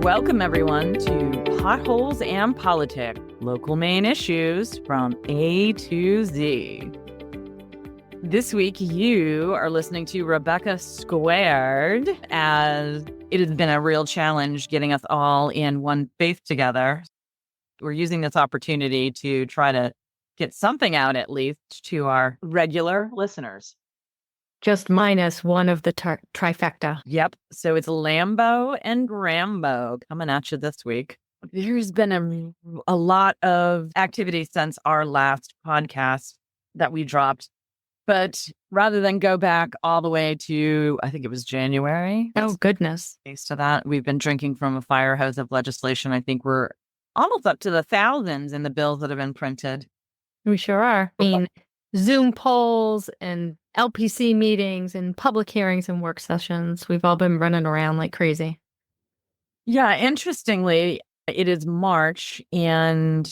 Welcome, everyone, to Potholes and Politics, local Maine issues from A to Z. This week, you are listening to Rebecca Squared, as it has been a real challenge getting us all in one faith together. We're using this opportunity to try to get something out, at least, to our regular listeners. Just minus one of the trifecta. Yep. So it's Lambo and Grambo coming at you this week. There's been a lot of activity since our last podcast that we dropped. But rather than go back all the way to, I think it was January. Oh, goodness. Thanks to that, we've been drinking from a fire hose of legislation. I think we're almost up to the thousands in the bills that have been printed. We sure are. I mean, Zoom polls and LPC meetings and public hearings and work sessions. We've all been running around like crazy. Yeah, interestingly, it is March and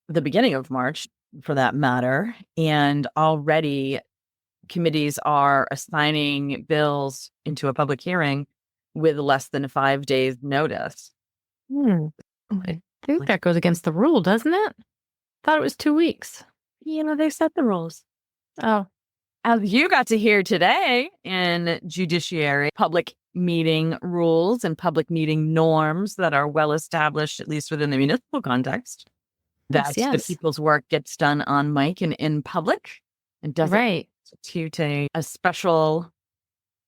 the beginning of March, for that matter, and already committees are assigning bills into a public hearing with less than 5 days notice. I think that goes against the rule, doesn't it? Thought it was 2 weeks. They set the rules. Oh. As you got to hear today in judiciary, public meeting rules and public meeting norms that are well established, at least within the municipal context, that the people's work gets done on mic and in public and doesn't constitute a special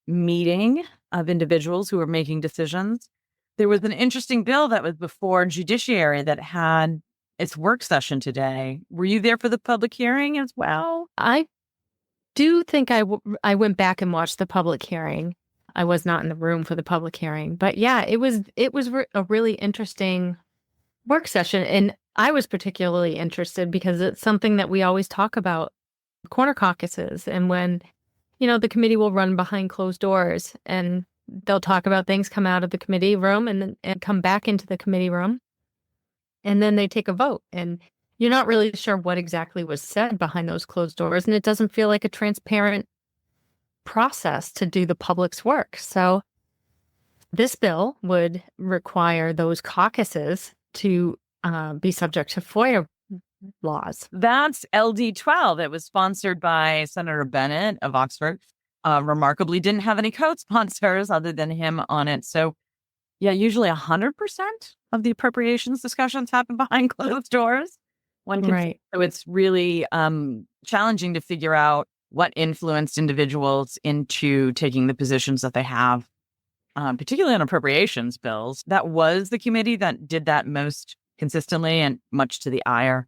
meeting of individuals who are making decisions. There was an interesting bill that was before judiciary that had its work session today. Were you there for the public hearing as well? I do think I went back and watched the public hearing. I was not in the room for the public hearing, but yeah, it was a really interesting work session. And I was particularly interested because it's something that we always talk about, corner caucuses, and when, the committee will run behind closed doors and they'll talk about things, come out of the committee room and come back into the committee room. And then they take a vote, and you're not really sure what exactly was said behind those closed doors. And it doesn't feel like a transparent process to do the public's work. So this bill would require those caucuses to be subject to FOIA laws. That's LD 12. It was sponsored by Senator Bennett of Oxford. Remarkably didn't have any co-sponsors other than him on it. So yeah, usually 100% of the appropriations discussions happen behind closed doors. Right. So it's really challenging to figure out what influenced individuals into taking the positions that they have, particularly on appropriations bills. That was the committee that did that most consistently and much to the ire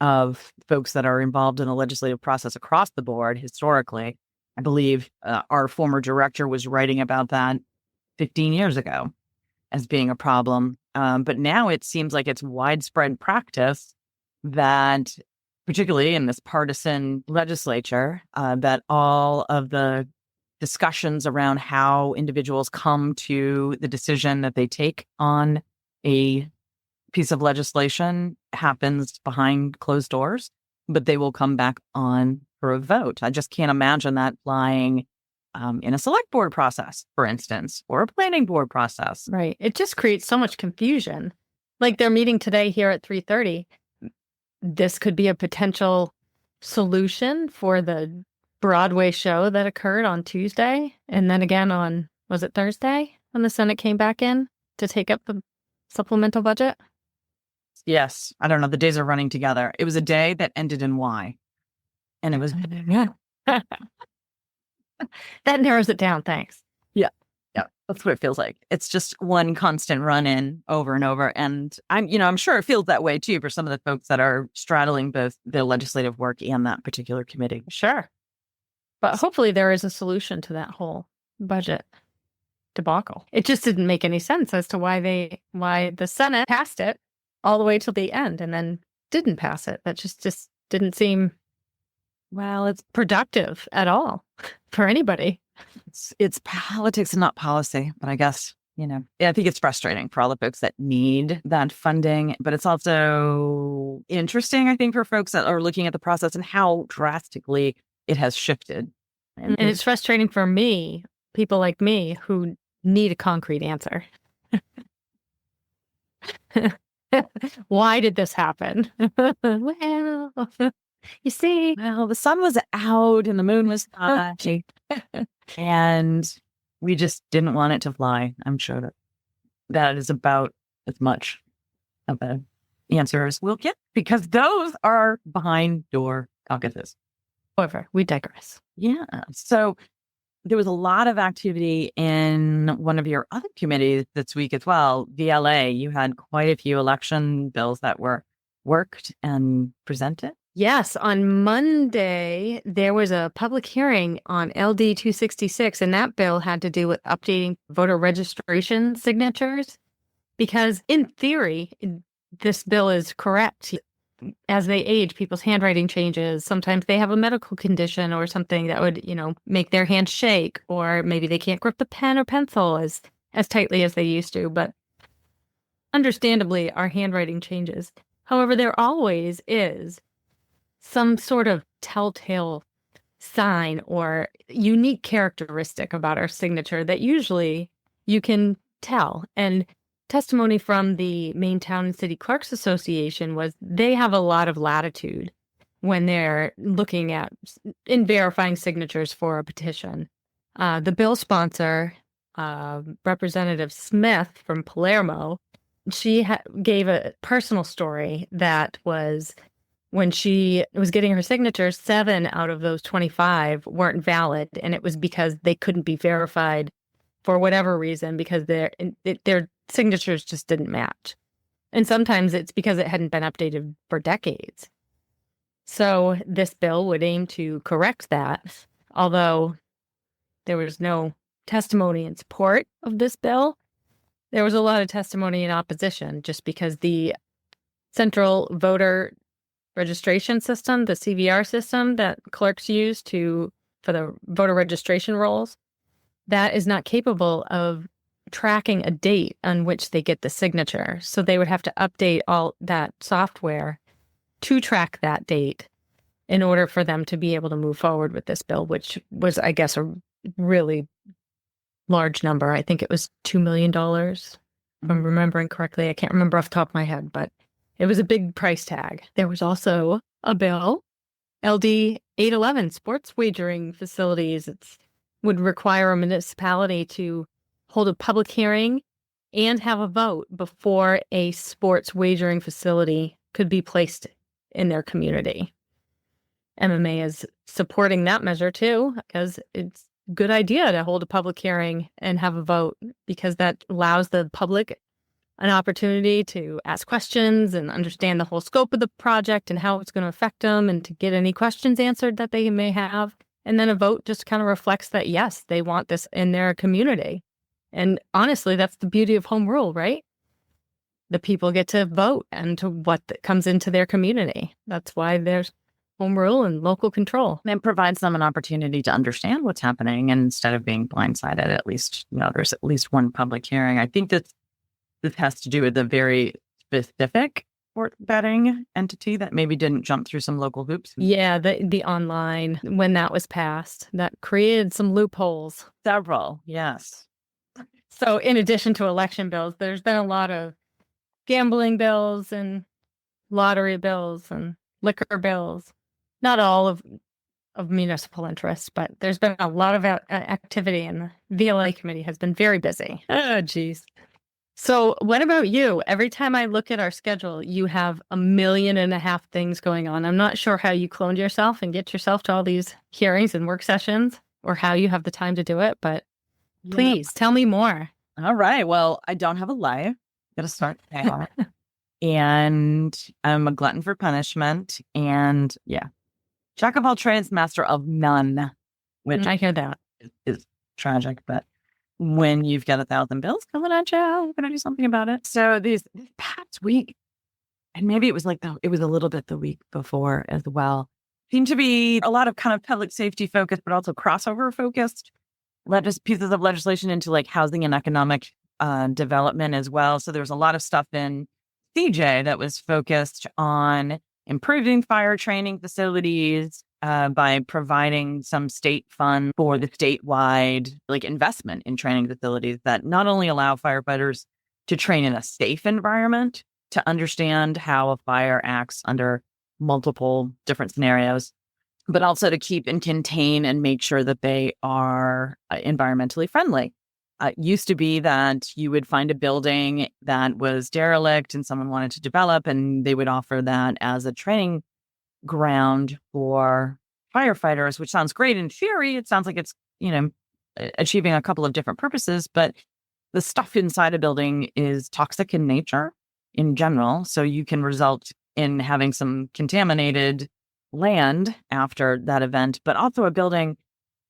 of folks that are involved in the legislative process across the board historically. I believe our former director was writing about that 15 years ago as being a problem. But now it seems like it's widespread practice that, particularly in this partisan legislature, that all of the discussions around how individuals come to the decision that they take on a piece of legislation happens behind closed doors, but they will come back on for a vote. I just can't imagine that flying in a select board process, for instance, or a planning board process. Right. It just creates so much confusion. Like they're meeting today here at 3:30. This could be a potential solution for the Broadway show that occurred on Tuesday. And then again on, was it Thursday when the Senate came back in to take up the supplemental budget? Yes. I don't know. The days are running together. It was a day that ended in Y. And it was... That narrows it down. Thanks. Yeah. That's what it feels like. It's just one constant run in over and over. And I'm sure it feels that way too for some of the folks that are straddling both the legislative work and that particular committee. Sure. But hopefully there is a solution to that whole budget debacle. It just didn't make any sense as to why the Senate passed it all the way till the end and then didn't pass it. That just didn't seem, well, it's productive at all for anybody. It's politics and not policy, but I guess, I think it's frustrating for all the folks that need that funding, but it's also interesting, I think, for folks that are looking at the process and how drastically it has shifted. And it's frustrating for me, people like me who need a concrete answer. Why did this happen? Well, you see, Well, the sun was out and the moon was high, and we just didn't want it to fly. I'm sure that is about as much of an answer as we'll get, because those are behind door caucuses. however, we digress. Yeah. So there was a lot of activity in one of your other committees this week as well, VLA. You had quite a few election bills that were worked and presented. Yes, on Monday, there was a public hearing on LD 266, and that bill had to do with updating voter registration signatures. Because in theory, this bill is correct. As they age, people's handwriting changes. Sometimes they have a medical condition or something that would, make their hand shake, or maybe they can't grip the pen or pencil as tightly as they used to. But understandably, our handwriting changes. However, there always is some sort of telltale sign or unique characteristic about our signature that usually you can tell. And testimony from the Maine Town and City Clerks Association was they have a lot of latitude when they're looking at in verifying signatures for a petition. The bill sponsor, Representative Smith from Palermo, she gave a personal story that was when she was getting her signatures, 7 out of those 25 weren't valid, and it was because they couldn't be verified for whatever reason, because their signatures just didn't match. And sometimes it's because it hadn't been updated for decades. So this bill would aim to correct that, although there was no testimony in support of this bill. There was a lot of testimony in opposition, just because the central voter registration system, the CVR system that clerks use for the voter registration rolls, that is not capable of tracking a date on which they get the signature. So they would have to update all that software to track that date in order for them to be able to move forward with this bill, which was, I guess, a really large number. I think it was $2 million, if I'm remembering correctly. I can't remember off the top of my head, but it was a big price tag. There was also a bill, LD 811, sports wagering facilities. It would require a municipality to hold a public hearing and have a vote before a sports wagering facility could be placed in their community. MMA is supporting that measure too, because it's a good idea to hold a public hearing and have a vote, because that allows the public an opportunity to ask questions and understand the whole scope of the project and how it's going to affect them, and to get any questions answered that they may have. And then a vote just kind of reflects that, yes, they want this in their community. And honestly, that's the beauty of home rule, right? The people get to vote and to what comes into their community. That's why there's home rule and local control. And it provides them an opportunity to understand what's happening, and instead of being blindsided, at least, there's at least one public hearing. I think that this has to do with a very specific sport betting entity that maybe didn't jump through some local hoops. Yeah, the online, when that was passed, that created some loopholes. Several, yes. So in addition to election bills, there's been a lot of gambling bills and lottery bills and liquor bills. Not all of municipal interest, but there's been a lot of activity, and the VLA committee has been very busy. Oh, geez. So what about you? Every time I look at our schedule, you have 1.5 million things going on. I'm not sure how you cloned yourself and get yourself to all these hearings and work sessions, or how you have the time to do it, but please tell me more. All right. Well, I don't have a life. Got to start there. And I'm a glutton for punishment. And jack of all trades, master of none, which I hear that is tragic, but when you've got 1,000 bills coming at you, I'm going to do something about it. So this past week, and maybe it was it was a little bit the week before as well, seemed to be a lot of kind of public safety focused, but also crossover focused pieces of legislation into housing and economic development as well. So there was a lot of stuff in CJ that was focused on improving fire training facilities, by providing some state fund for the statewide investment in training facilities that not only allow firefighters to train in a safe environment, to understand how a fire acts under multiple different scenarios, but also to keep and contain and make sure that they are environmentally friendly. It used to be that you would find a building that was derelict and someone wanted to develop, and they would offer that as a training ground for firefighters, which sounds great in theory. It sounds like it's, achieving a couple of different purposes, but the stuff inside a building is toxic in nature in general. So you can result in having some contaminated land after that event, but also a building,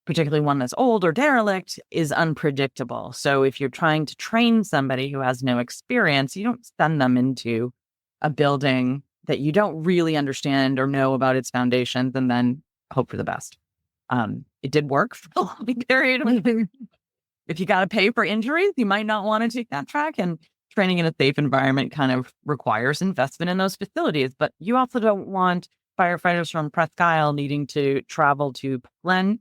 particularly one that's old or derelict, is unpredictable. So if you're trying to train somebody who has no experience, you don't send them into a building that you don't really understand or know about its foundations and then hope for the best. It did work for a long period. If you got to pay for injuries, you might not want to take that track. And training in a safe environment kind of requires investment in those facilities. But you also don't want firefighters from Presque Isle needing to travel to Portland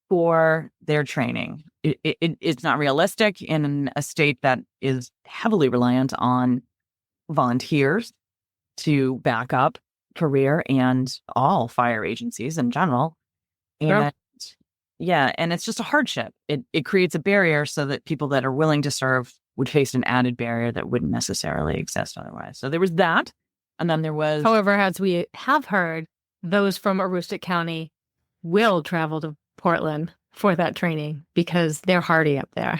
for their training. It's not realistic in a state that is heavily reliant on volunteers to back up career and all fire agencies in general. And and it's just a hardship. It creates a barrier so that people that are willing to serve would face an added barrier that wouldn't necessarily exist otherwise. So there was that. And then there was... However, as we have heard, those from Aroostook County will travel to Portland for that training because they're hardy up there.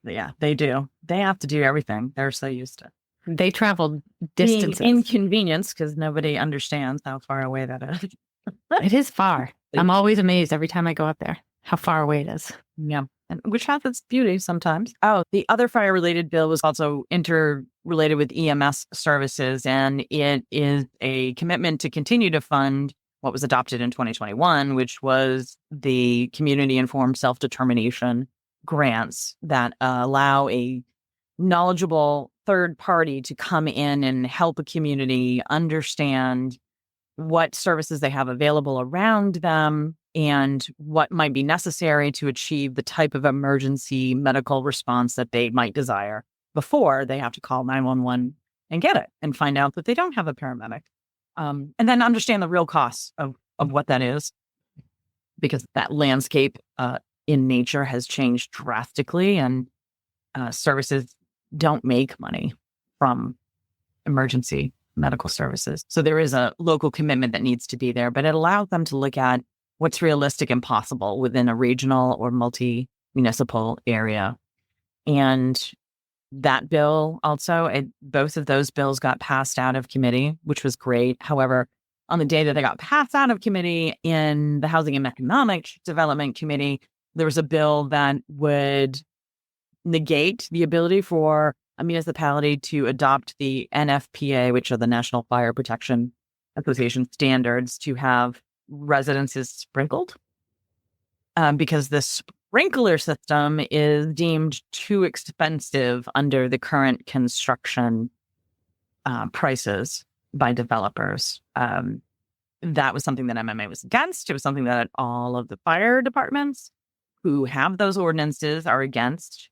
Yeah, they do. They have to do everything. They're so used to They travel distances. Inconvenience because nobody understands how far away that is. It is far. I'm always amazed every time I go up there how far away it is. Yeah, and which has its beauty sometimes. Oh, the other fire-related bill was also interrelated with EMS services, and it is a commitment to continue to fund what was adopted in 2021, which was the community-informed self-determination grants that allow a knowledgeable third party to come in and help a community understand what services they have available around them and what might be necessary to achieve the type of emergency medical response that they might desire before they have to call 911 and get it and find out that they don't have a paramedic. And then understand the real costs of what that is, because that landscape in nature has changed drastically, and services don't make money from emergency medical services. So there is a local commitment that needs to be there, but it allows them to look at what's realistic and possible within a regional or multi-municipal area. And that bill also, both of those bills got passed out of committee, which was great. However, on the day that they got passed out of committee in the Housing and Economic Development Committee, there was a bill that would negate the ability for a municipality to adopt the NFPA, which are the National Fire Protection Association standards, to have residences sprinkled, because the sprinkler system is deemed too expensive under the current construction prices by developers. That was something that MMA was against. It was something that all of the fire departments who have those ordinances are against,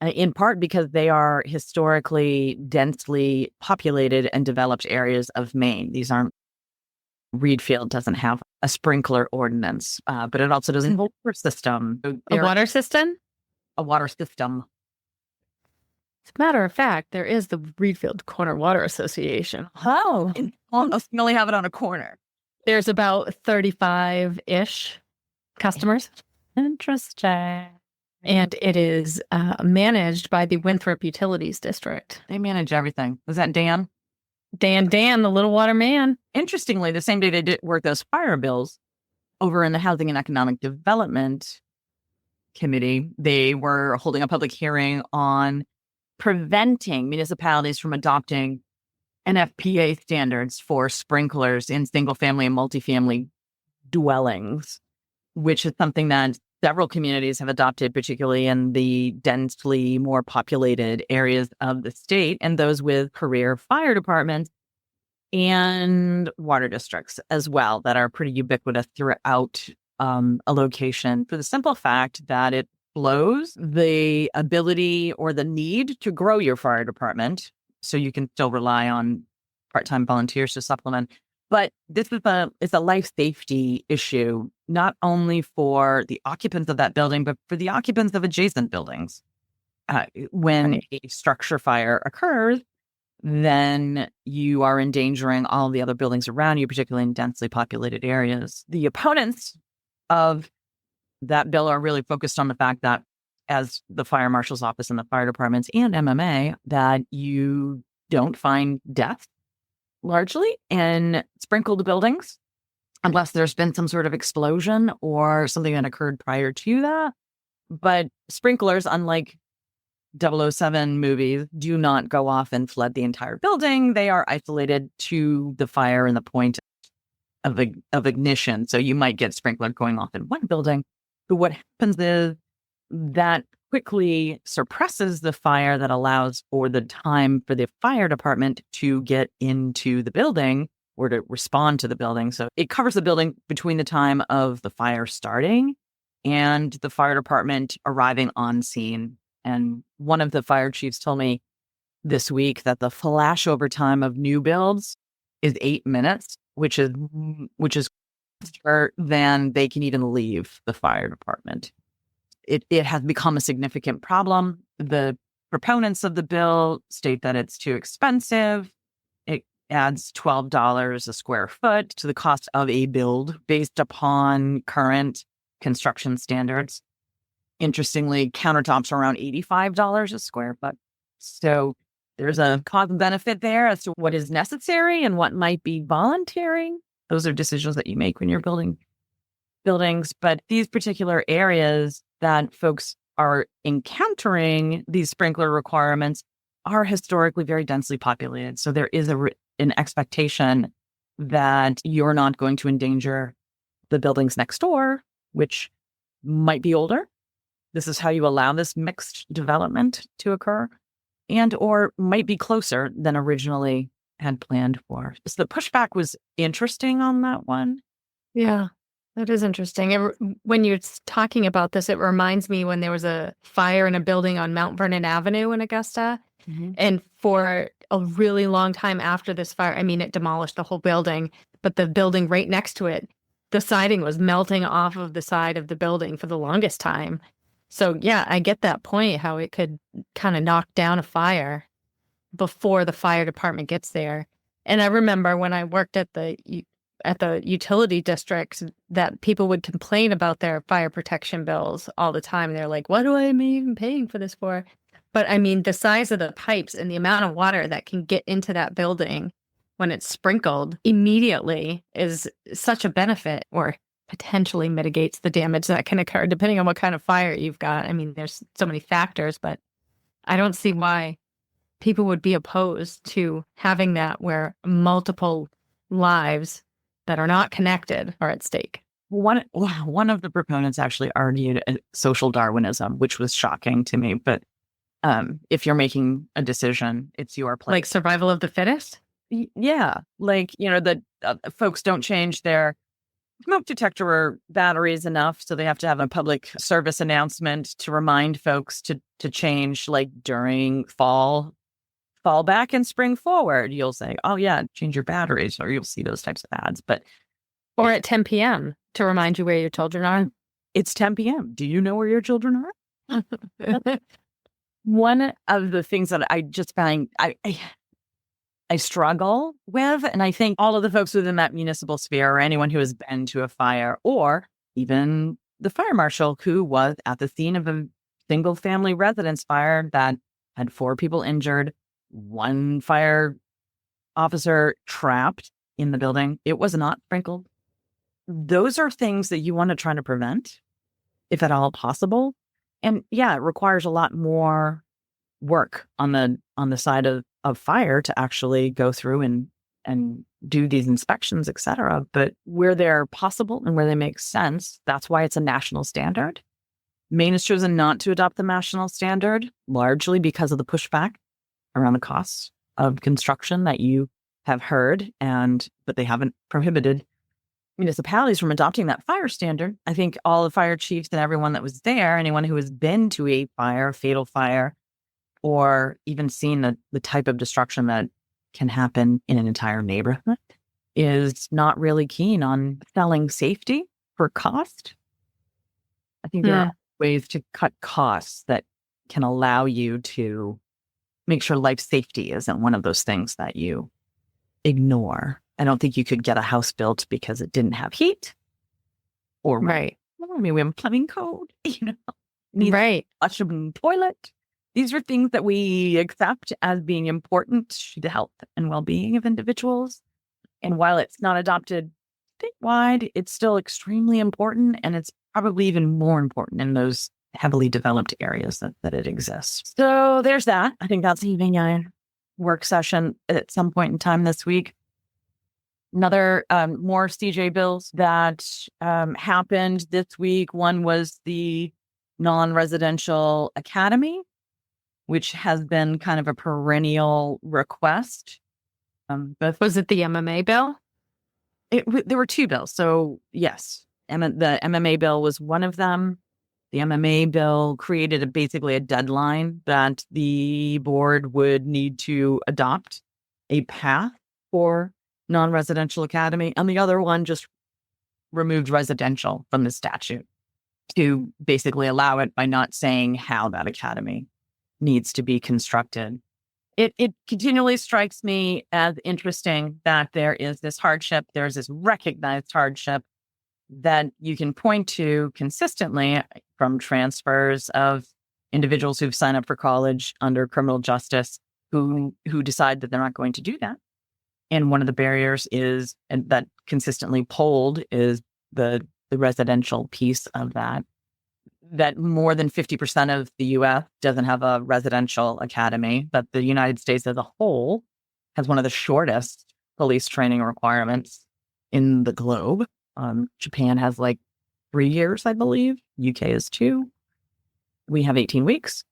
in part because they are historically densely populated and developed areas of Maine. These aren't... Reedfield doesn't have a sprinkler ordinance, but it also doesn't have a water system. A water system? A water system. As a matter of fact, there is the Reedfield Corner Water Association. Oh, almost only have it on a corner. There's about 35-ish customers. Interesting. And it is managed by the Winthrop Utilities District. They manage everything. Was that Dan? Dan, the little water man. Interestingly, the same day they did work those fire bills over in the Housing and Economic Development Committee, they were holding a public hearing on preventing municipalities from adopting NFPA standards for sprinklers in single-family and multifamily dwellings, which is something that several communities have adopted, particularly in the densely more populated areas of the state and those with career fire departments and water districts as well that are pretty ubiquitous throughout a location, for the simple fact that it slows the ability or the need to grow your fire department. So you can still rely on part-time volunteers to supplement. But this is a life safety issue, not only for the occupants of that building, but for the occupants of adjacent buildings. When a structure fire occurs, then you are endangering all the other buildings around you, particularly in densely populated areas. The opponents of that bill are really focused on the fact that, as the fire marshal's office and the fire departments and MMA, that you don't find death largely in sprinkled buildings unless there's been some sort of explosion or something that occurred prior to that. But sprinklers, unlike 007 movies, do not go off and flood the entire building. They are isolated to the fire and the point of ignition. So you might get sprinkler going off in one building, but what happens is that quickly suppresses the fire that allows for the time for the fire department to get into the building or to respond to the building. So it covers the building between the time of the fire starting and the fire department arriving on scene. And one of the fire chiefs told me this week that the flashover time of new builds is 8 minutes, which is faster than they can even leave the fire department. It has become a significant problem. The proponents of the bill state that it's too expensive. It adds $12 a square foot to the cost of a build based upon current construction standards. Interestingly, countertops are around $85 a square foot. So there's a cost benefit there as to what is necessary and what might be voluntary. Those are decisions that you make when you're building buildings. But these particular areas that folks are encountering these sprinkler requirements are historically very densely populated. So there is an expectation that you're not going to endanger the buildings next door, which might be older. This is how you allow this mixed development to occur, and or might be closer than originally had planned for. So the pushback was interesting on that one. Yeah, that is interesting. When you're talking about this, it reminds me when there was a fire in a building on Mount Vernon Avenue in Augusta. Mm-hmm. And for a really long time after this fire, I mean, it demolished the whole building, but the building right next to it, the siding was melting off of the side of the building for the longest time. So, yeah, I get that point, how it could kind of knock down a fire before the fire department gets there. And I remember when I worked at the utility district that people would complain about their fire protection bills all the time. They're like, what am I even paying for this for? But I mean, the size of the pipes and the amount of water that can get into that building when it's sprinkled immediately is such a benefit, or potentially mitigates the damage that can occur depending on what kind of fire you've got. I mean, there's so many factors, but I don't see why people would be opposed to having that where multiple lives that are not connected are at stake. One of the proponents actually argued social Darwinism, which was shocking to me. But if you're making a decision, it's your place. Like survival of the fittest? Yeah. Like, the folks don't change their smoke detector batteries enough, so they have to have a public service announcement to remind folks to change, like during fall back and spring forward. You'll say, oh yeah, change your batteries, or you'll see those types of ads. Or at 10 p.m. to remind you where your children are. It's 10 p.m. Do you know where your children are? One of the things that I just find I struggle with, and I think all of the folks within that municipal sphere, or anyone who has been to a fire, or even the fire marshal who was at the scene of a single family residence fire that had 4 people injured, 1 fire officer trapped in the building. It was not sprinkled. Those are things that you want to try to prevent, if at all possible. And yeah, it requires a lot more work on the side of fire to actually go through and do these inspections, et cetera. But where they're possible and where they make sense, that's why it's a national standard. Maine has chosen not to adopt the national standard, largely because of the pushback around the costs of construction that you have heard, but they haven't prohibited municipalities from adopting that fire standard. I think all the fire chiefs and everyone that was there, anyone who has been to a fire, fatal fire, or even seen the type of destruction that can happen in an entire neighborhood, is not really keen on selling safety for cost. I think there are ways to cut costs that can allow you to make sure life safety isn't one of those things that you ignore. I don't think you could get a house built because it didn't have heat or Right. I mean, we have a plumbing code, needs Right. a flushable toilet. These are things that we accept as being important to the health and well-being of individuals. And while it's not adopted statewide, it's still extremely important. And it's probably even more important in those heavily developed areas that it exists. So there's that. I think that's even a work session at some point in time this week. Another more CJ bills that happened this week. One was the non-residential academy, which has been kind of a perennial request. Was it the MMA bill? There were two bills. So yes, the MMA bill was one of them. The MMA bill created basically a deadline that the board would need to adopt a path for non-residential academy. And the other one just removed residential from the statute to basically allow it by not saying how that academy needs to be constructed. It continually strikes me as interesting that there is this hardship, there's this recognized hardship that you can point to consistently from transfers of individuals who've signed up for college under criminal justice who decide that they're not going to do that. And one of the barriers is, and that consistently polled, is the residential piece of that more than 50% of the U.S. doesn't have a residential academy, but the United States as a whole has one of the shortest police training requirements in the globe. Japan has like 3 years, I believe. UK is 2. We have 18 weeks.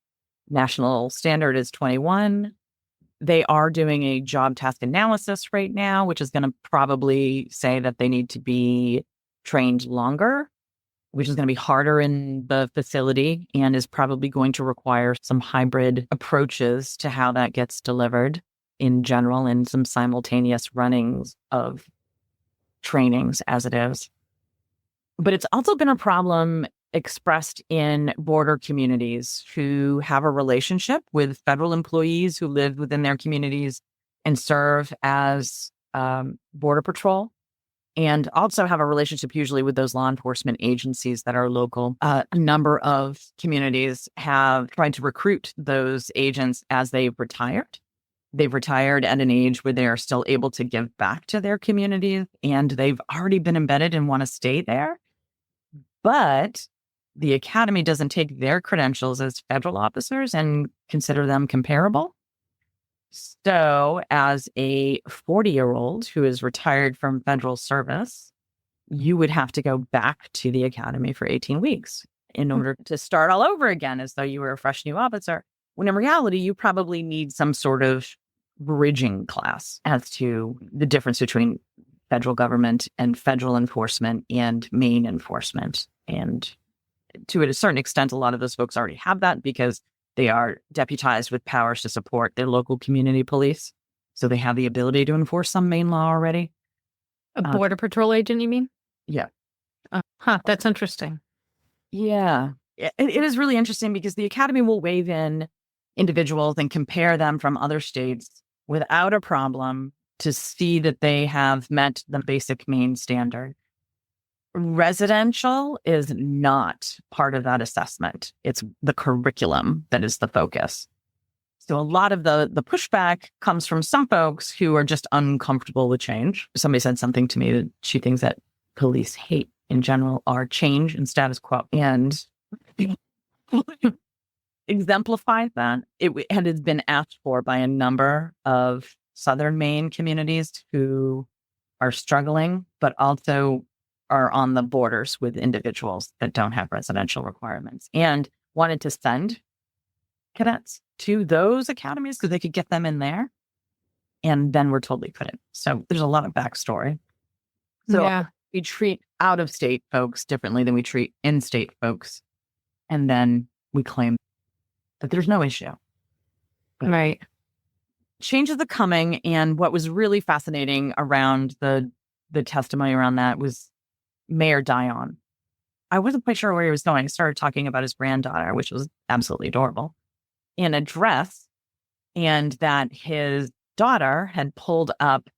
National standard is 21. They are doing a job task analysis right now, which is going to probably say that they need to be trained longer, which is going to be harder in the facility and is probably going to require some hybrid approaches to how that gets delivered in general and some simultaneous runnings of trainings as it is. But it's also been a problem expressed in border communities who have a relationship with federal employees who live within their communities and serve as border patrol, and also have a relationship usually with those law enforcement agencies that are local. A number of communities have tried to recruit those agents as they've retired. They've retired at an age where they are still able to give back to their communities, and they've already been embedded and want to stay there. But the academy doesn't take their credentials as federal officers and consider them comparable. So as a 40-year-old who is retired from federal service, you would have to go back to the academy for 18 weeks in order to start all over again as though you were a fresh new officer. When in reality, you probably need some sort of bridging class as to the difference between federal government and federal enforcement and Maine enforcement. And to a certain extent, a lot of those folks already have that because they are deputized with powers to support their local community police. So they have the ability to enforce some Maine law already. A border patrol agent, you mean? Yeah. That's interesting. Yeah. It is really interesting because the academy will wave in individuals and compare them from other states without a problem to see that they have met the basic Maine standard. Residential is not part of that assessment. It's the curriculum that is the focus. So a lot of the pushback comes from some folks who are just uncomfortable with change. Somebody said something to me that she thinks that police hate in general are change and status quo. And exemplifies that. It has been asked for by a number of Southern Maine communities who are struggling, but also are on the borders with individuals that don't have residential requirements and wanted to send cadets to those academies because they could get them in there. And then we're told they couldn't. So there's a lot of backstory. So yeah. we treat out-of-state folks differently than we treat in-state folks. And then we claim that there's no issue. But Right. changes are coming. And what was really fascinating around the testimony around that was Mayor Dion. I wasn't quite sure where he was going. He started talking about his granddaughter, which was absolutely adorable, in a dress, and that his daughter had pulled up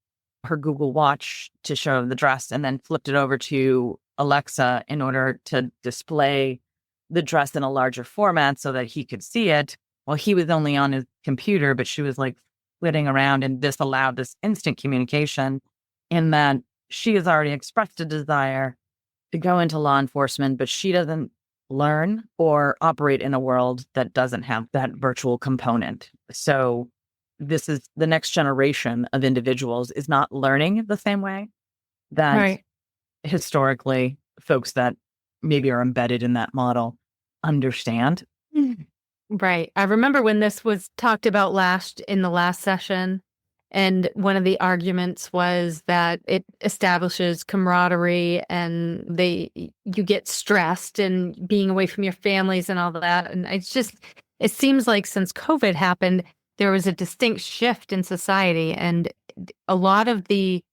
her Google Watch to show the dress and then flipped it over to Alexa in order to display the dress in a larger format so that he could see it. Well, he was only on his computer, but she was like flitting around, and this allowed this instant communication in that she has already expressed a desire to go into law enforcement, but she doesn't learn or operate in a world that doesn't have that virtual component. So this is the next generation of individuals is not learning the same way that Right. historically folks that maybe are embedded in that model understand. Right. I remember when this was talked about in the last session, and one of the arguments was that it establishes camaraderie and you get stressed and being away from your families and all that. And it seems like since COVID happened, there was a distinct shift in society, and a lot of the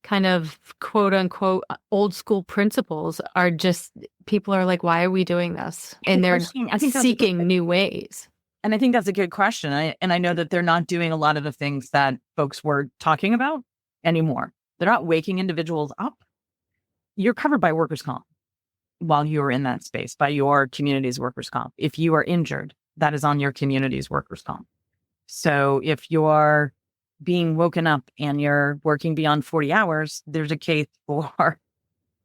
kind of quote unquote old school principles are just, people are like, why are we doing this? And they're seeking new ways. And I think that's a good question. I know that they're not doing a lot of the things that folks were talking about anymore. They're not waking individuals up. You're covered by workers' comp while you're in that space, by your community's workers' comp. If you are injured, that is on your community's workers' comp. So if you're being woken up and you're working beyond 40 hours, there's a case for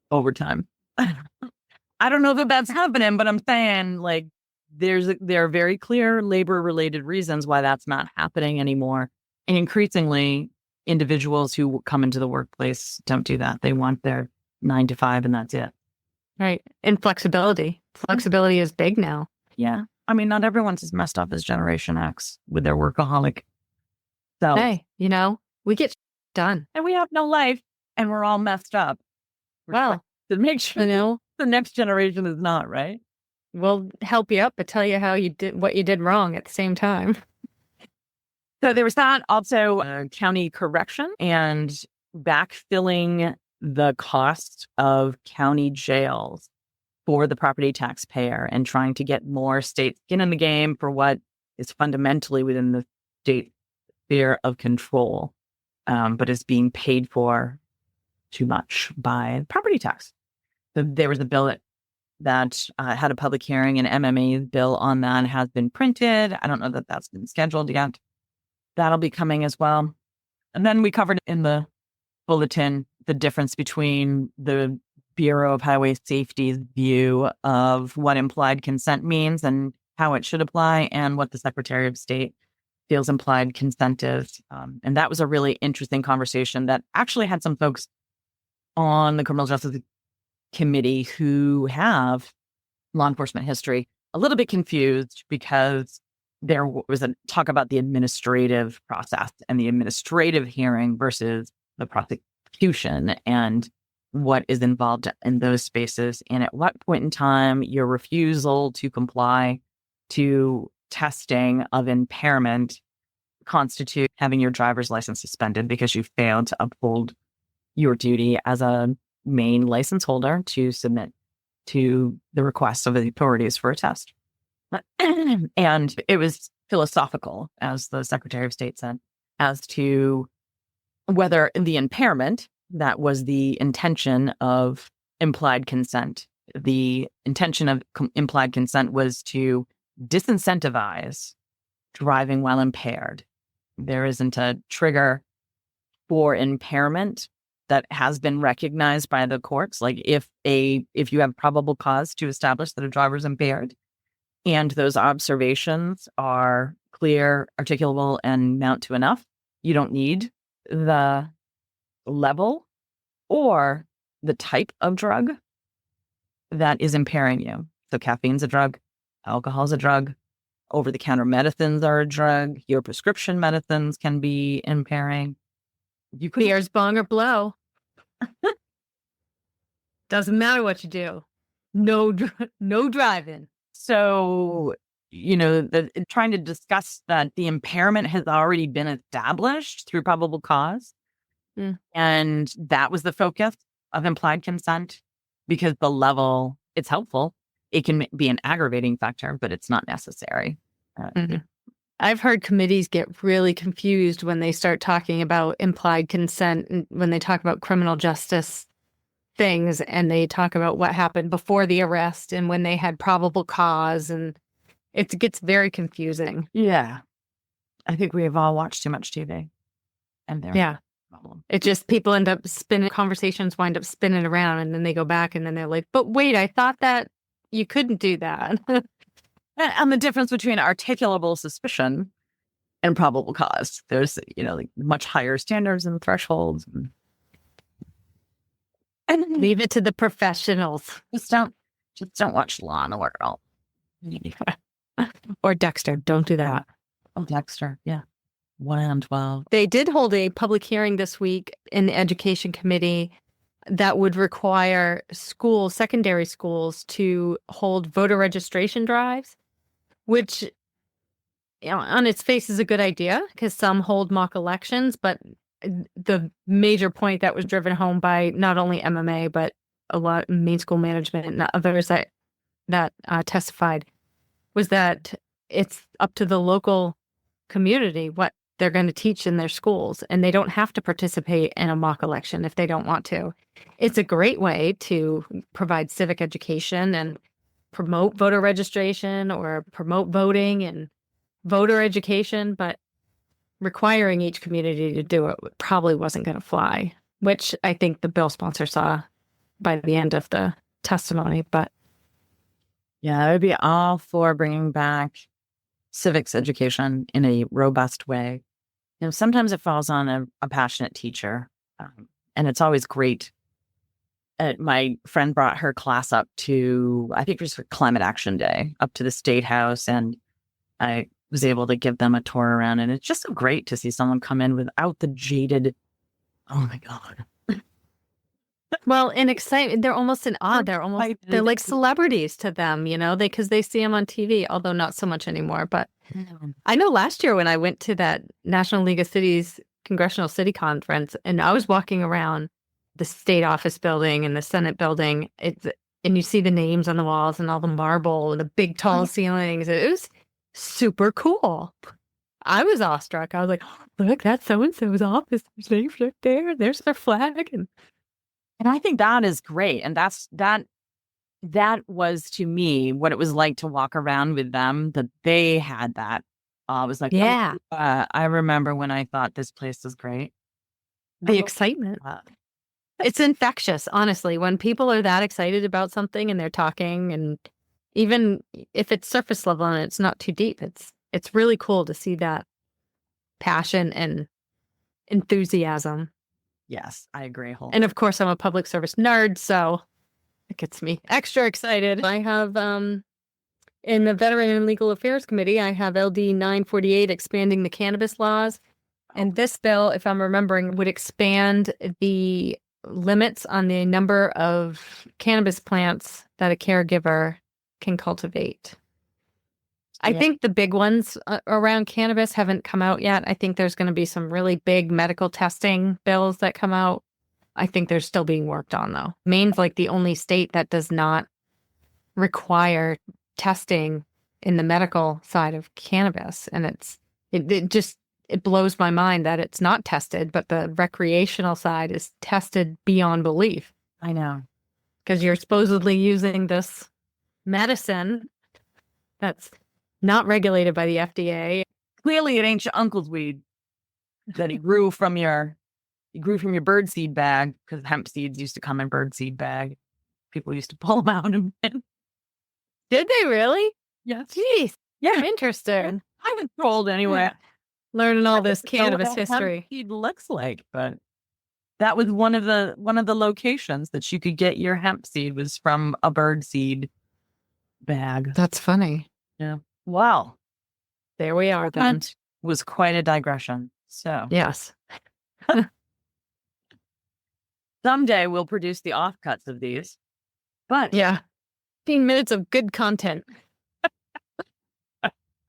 overtime. I don't know that that's happening, but I'm saying like there are very clear labor-related reasons why that's not happening anymore. And increasingly, individuals who come into the workplace don't do that. They want their 9 to 5 and that's it. Right. And flexibility. Flexibility is big now. Yeah. I mean, not everyone's as messed up as Generation X with their workaholic self. Hey, we get done. And we have no life and we're all messed up. Well, to make sure the next generation is not, right? We'll help you up, but tell you what you did wrong at the same time. So there was that, also county correction and backfilling the cost of county jails for the property taxpayer and trying to get more state skin in the game for what is fundamentally within the state sphere of control, but is being paid for too much by property tax. So there was a bill that had a public hearing, an MMA bill on that has been printed. I don't know that that's been scheduled yet. That'll be coming as well. And then we covered in the bulletin the difference between the Bureau of Highway Safety's view of what implied consent means and how it should apply, and what the Secretary of State feels implied consent is. And that was a really interesting conversation that actually had some folks on the Criminal Justice Committee who have law enforcement history a little bit confused, because there was a talk about the administrative process and the administrative hearing versus the prosecution and what is involved in those spaces, and at what point in time your refusal to comply to testing of impairment constitute having your driver's license suspended because you failed to uphold your duty as a main license holder to submit to the request of the authorities for a test. And it was philosophical, as the Secretary of State said, as to whether the impairment that was the intention of implied consent. The intention of implied consent was to disincentivize driving while impaired. There isn't a trigger for impairment that has been recognized by the courts. Like if you have probable cause to establish that a driver's impaired, and those observations are clear, articulable, and mount to enough, you don't need the level or the type of drug that is impairing you. So caffeine's a drug, alcohol's a drug, over-the-counter medicines are a drug, your prescription medicines can be impairing. Beer's bong or blow. Doesn't matter what you do. No driving. So, trying to discuss that the impairment has already been established through probable cause. Mm. And that was the focus of implied consent, because the level, it's helpful. It can be an aggravating factor, but it's not necessary. I've heard committees get really confused when they start talking about implied consent and when they talk about criminal justice things and they talk about what happened before the arrest and when they had probable cause, and it gets very confusing. Yeah. I think we have all watched too much TV. And there's a problem. It just, people end up conversations wind up spinning around, and then they go back and then they're like, but wait, I thought that you couldn't do that. And the difference between articulable suspicion and probable cause. There's, like much higher standards and thresholds. And leave it to the professionals. Just don't watch Law and Order. Or Dexter. Don't do that. Oh, Dexter. Yeah. 1 and 12. They did hold a public hearing this week in the Education Committee that would require secondary schools to hold voter registration drives, which on its face is a good idea because some hold mock elections, but the major point that was driven home by not only MMA, but a lot of main school management and others that testified was that it's up to the local community what they're going to teach in their schools, and they don't have to participate in a mock election if they don't want to. It's a great way to provide civic education and promote voter registration or promote voting and voter education, but requiring each community to do it probably wasn't going to fly, which I think the bill sponsor saw by the end of the testimony. But yeah, I would be all for bringing back civics education in a robust way. Sometimes it falls on a passionate teacher, and it's always great. My friend brought her class up to, I think it was for Climate Action Day, up to the State House, and I was able to give them a tour around, and it's just so great to see someone come in without the jaded, oh my God. Well, in excitement, they're almost in awe. They're like celebrities to them, because they see them on TV, although not so much anymore. But I know last year when I went to that National League of Cities Congressional City Conference, and I was walking around the state office building and the Senate building, and you see the names on the walls and all the marble and the big tall ceilings. It was super cool. I was awestruck. I was like, oh, look, that's so-and-so's office. There's names right there. There's their flag. And I think that is great. And that was to me what it was like to walk around with them, that they had that. I was like, yeah, I remember when I thought this place was great. The excitement. It's infectious, honestly. When people are that excited about something and they're talking, and even if it's surface level and it's not too deep, it's really cool to see that passion and enthusiasm. Yes, I agree. And of course, I'm a public service nerd, so it gets me extra excited. I have, in the Veteran and Legal Affairs Committee, I have LD 948 expanding the cannabis laws. And this bill, if I'm remembering, would expand the limits on the number of cannabis plants that a caregiver can cultivate. I think the big ones around cannabis haven't come out yet. I think there's going to be some really big medical testing bills that come out. I think they're still being worked on, though. Maine's like the only state that does not require testing in the medical side of cannabis. And it blows my mind that it's not tested, but the recreational side is tested beyond belief. I know. Because you're supposedly using this medicine that's not regulated by the FDA. Clearly, it ain't your uncle's weed that he grew from your birdseed bag, because hemp seeds used to come in birdseed bag. People used to pull them out and did they really? Yeah. Jeez. Yeah. Interesting. I was told anyway. Learning all this cannabis history. Hemp seed looks like, but that was one of the locations that you could get your hemp seed was from a birdseed bag. That's funny. Yeah. Wow. There we are then. That was quite a digression. So yes. Someday we'll produce the offcuts of these. But Yeah. 15 minutes of good content.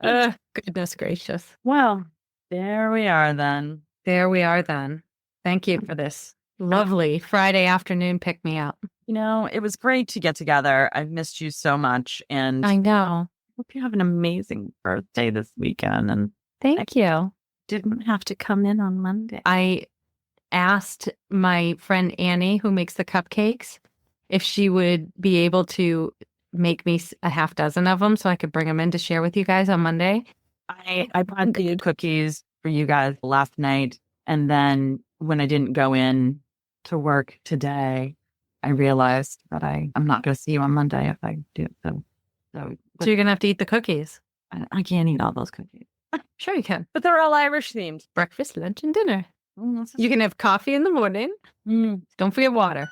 Goodness gracious. well, there we are then. There we are then. Thank you for this lovely Friday afternoon pick me up. It was great to get together. I've missed you so much, and I know. hope you have an amazing birthday this weekend. And Thank you. didn't have to come in on Monday. I asked my friend Annie, who makes the cupcakes, if she would be able to make me a half dozen of them so I could bring them in to share with you guys on Monday. I bought the cookies for you guys last night, and then when I didn't go in to work today, I realized that I'm not going to see you on Monday if I do. So you're going to have to eat the cookies. I can't eat all those cookies. Sure you can. But they're all Irish themed. Breakfast, lunch, and dinner. Mm, You can have coffee in the morning. Don't forget water.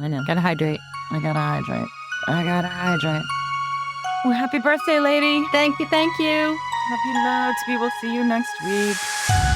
I know. Gotta hydrate. I gotta hydrate. Well, happy birthday, lady. Thank you. Happy loads. We will see you next week.